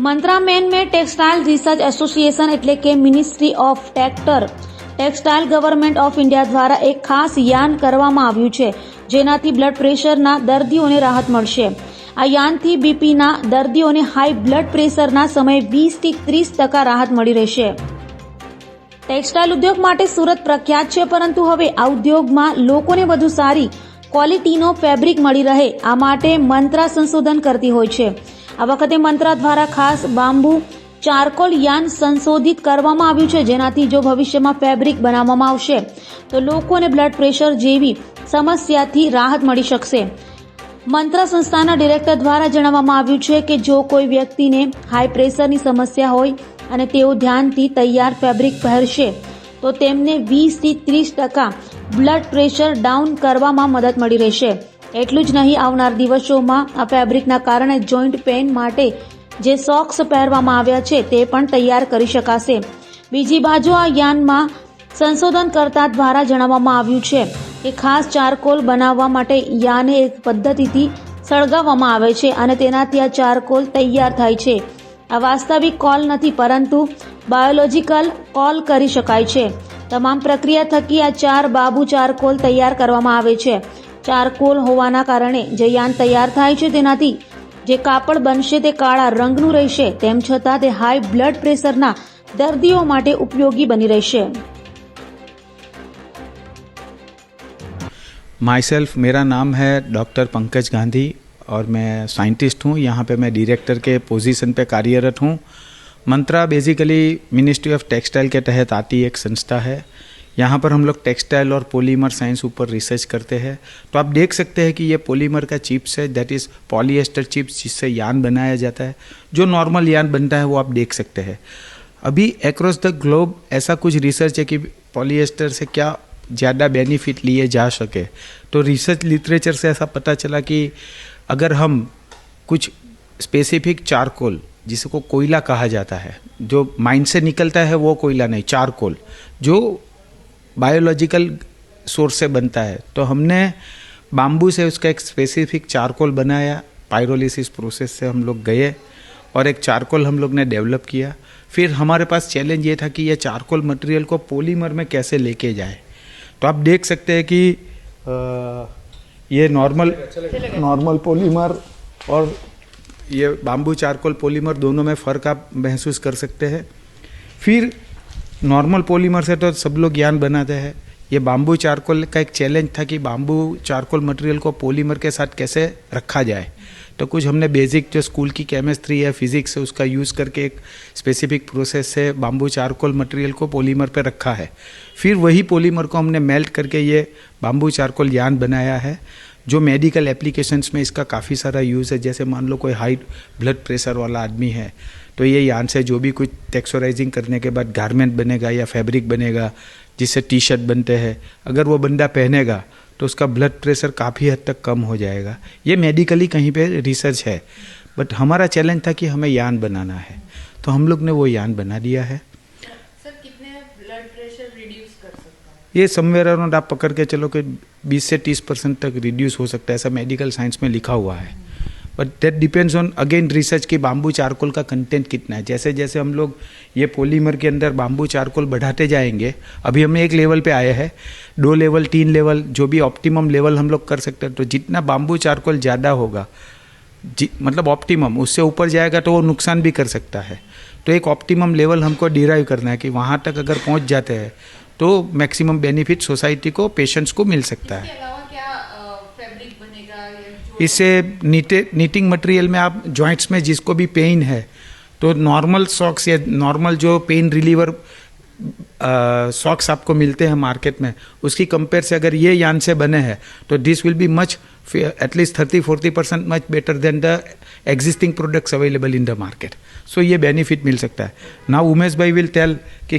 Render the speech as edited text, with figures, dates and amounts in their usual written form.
મંત્રા main में textile research association એટલે કે ministry of textile government of India દ્વારા એક ખાસ યાન કરવામાં આવ્યું છે, જેનાથી બ્લડ પ્રેશરના દર્દીઓને રાહત મળશે. આ યાનથી બીપીના દર્દીઓને હાઈ બ્લડ પ્રેશરના સમયે 20 થી 30% રાહત મળી રહેશે. ટેક્સટાઇલ ઉદ્યોગ માટે સુરત પ્રખ્યાત છે, પરંતુ હવે આ ઉદ્યોગમાં લોકોને વધુ સારી ક્વોલિટીનો ફેબ્રિક મળી રહે આ માટે મંત્રા સંશોધન કરતી હોય છે. આ વખતે મંત્રા દ્વારા ખાસ બાંબુ ચારકોલ યાન સંશોધિત કરવામાં આવ્યું છે, જેનાથી જો ભવિષ્યમાં ફેબ્રિક બનાવવામાં આવશે તો લોકોને બ્લડ પ્રેશર જેવી સમસ્યાથી રાહત મળી શકશે. મંત્રા સંસ્થાના ડિરેક્ટર દ્વારા જણાવવામાં આવ્યું છે કે જો કોઈ વ્યક્તિને હાઈ પ્રેશરની સમસ્યા હોય અને તેઓ ધ્યાનથી તૈયાર ફેબ્રિક પહેરશે તો તેમને 20 થી 30% બ્લડ પ્રેશર ડાઉન કરવામાં મદદ મળી રહેશે. એટલું જ નહીં, આવનાર દિવસોમાં આ ફેબ્રિકના કારણે જોઈન્ટ પેઇન માટે જે સોક્સ પહેરવામાં આવ્યા છે તે પણ તૈયાર કરી શકાશે. બીજી બાજુ આ યાનમાં સંશોધનકર્તા દ્વારા જણાવવામાં આવ્યું છે કે ખાસ ચારકોલ બનાવવા માટે યાને એક પદ્ધતિથી સળગાવવામાં આવે છે અને તેનાથી આ ચારકોલ તૈયાર થાય છે. આ વાસ્તવિક કોલ નથી, પરંતુ બાયોલોજિકલ કોલ કરી શકાય છે. તમામ પ્રક્રિયા થકી આ 4 બાબુ ચારકોલ તૈયાર કરવામાં આવે છે. ચારકોલ હોવાના કારણે જે યાન તૈયાર થાય છે તેનાથી જે કાપડ બનશે તે કાળા રંગનું રહેશે, તેમ છતાં તે હાઈ બ્લડ પ્રેશરના દર્દીઓ માટે ઉપયોગી બની રહેશે. माई सेल्फ मेरा नाम है डॉक्टर पंकज गांधी और मैं साइंटिस्ट हूँ. यहाँ पे मैं डायरेक्टर के पोजीशन पे कार्यरत हूँ. मंत्रा बेसिकली मिनिस्ट्री ऑफ टेक्सटाइल के तहत आती एक संस्था है. यहाँ पर हम लोग टेक्सटाइल और पॉलीमर साइंस ऊपर रिसर्च करते हैं. तो आप देख सकते हैं कि ये पॉलीमर का चिप्स है, दैट इज़ पॉलीएस्टर चिप्स, जिससे यान बनाया जाता है. जो नॉर्मल यान बनता है वो आप देख सकते हैं. अभी अक्रॉस द ग्लोब ऐसा कुछ रिसर्च है कि पॉलीएस्टर से क्या ज़्यादा बेनिफिट लिए जा सके. तो रिसर्च लिटरेचर से ऐसा पता चला कि अगर हम कुछ स्पेसिफिक चारकोल, जिसको कोयला कहा जाता है, जो माइन से निकलता है वो कोयला नहीं, चारकोल जो बायोलॉजिकल सोर्स से बनता है, तो हमने बाम्बू से उसका एक स्पेसिफिक चारकोल बनाया. पायरोलिसिस प्रोसेस से हम लोग गए और एक चारकोल हम लोग ने डेवलप किया. फिर हमारे पास चैलेंज ये था कि ये चारकोल मटेरियल को पॉलीमर में कैसे लेके जाए. तो आप देख सकते हैं कि ये नॉर्मल पॉलीमर और ये बाम्बू चारकोल पॉलीमर दोनों में फ़र्क आप महसूस कर सकते हैं. फिर नॉर्मल पॉलीमर से तो सब लोग यान बनाते हैं. ये बाम्बू चारकोल का एक चैलेंज था कि बाम्बू चारकोल मटेरियल को पॉलीमर के साथ कैसे रखा जाए. तो कुछ हमने बेसिक जो स्कूल की केमिस्ट्री या फिजिक्स है उसका यूज़ करके एक स्पेसिफिक प्रोसेस से बाम्बू चारकोल मटेरियल को पॉलीमर पे रखा है. फिर वही पॉलीमर को हमने मेल्ट करके ये बाम्बू चारकोल यान बनाया है, जो मेडिकल एप्लीकेशंस में इसका काफ़ी सारा यूज़ है. जैसे मान लो कोई हाई ब्लड प्रेशर वाला आदमी है तो ये यान से जो भी कुछ टेक्सचराइजिंग करने के बाद गारमेंट बनेगा या फैब्रिक बनेगा, जिससे टी शर्ट बनते हैं, अगर वो बंदा पहनेगा तो उसका ब्लड प्रेशर काफ़ी हद तक कम हो जाएगा. ये मेडिकली कहीं पे रिसर्च है, बट हमारा चैलेंज था कि हमें यान बनाना है, तो हम लोग ने वो यान बना दिया है. सर, कितने ब्लड प्रेशर रिड्यूस कर सकता है? ये समवेयर अराउंड आप पकड़ के चलो कि 20 से 30% तक रिड्यूस हो सकता है, ऐसा मेडिकल साइंस में लिखा हुआ है. But that depends on again research कि बाम्बू चारकोल का कंटेंट कितना है. जैसे जैसे हम लोग ये पॉलीमर के अंदर बाम्बू चारकोल बढ़ाते जाएंगे, अभी हम एक लेवल पे आए हैं, 2 लेवल 3 लेवल जो भी ऑप्टिमम लेवल हम लोग कर सकते हैं. तो जितना बाम्बू चारकोल ज़्यादा होगा, मतलब ऑप्टिमम, उससे ऊपर जाएगा तो वो नुकसान भी कर सकता है. तो एक ऑप्टिमम लेवल हमको डिराइव करना है कि वहाँ तक अगर पहुँच जाते हैं तो मैक्सिमम बेनिफिट सोसाइटी को, पेशेंट्स को मिल सकता है. इससे नीटिंग मटेरियल में आप जॉइंट्स में जिसको भी पेन है तो नॉर्मल सॉक्स या नॉर्मल जो पेन रिलीवर सॉक्स आपको मिलते हैं मार्केट में, उसकी कंपेयर से अगर ये यान से बने हैं तो this will be much at least 30-40% much better than the existing products available in the market. So ये बेनिफिट मिल सकता है. नाउ उमेश भाई विल टेल कि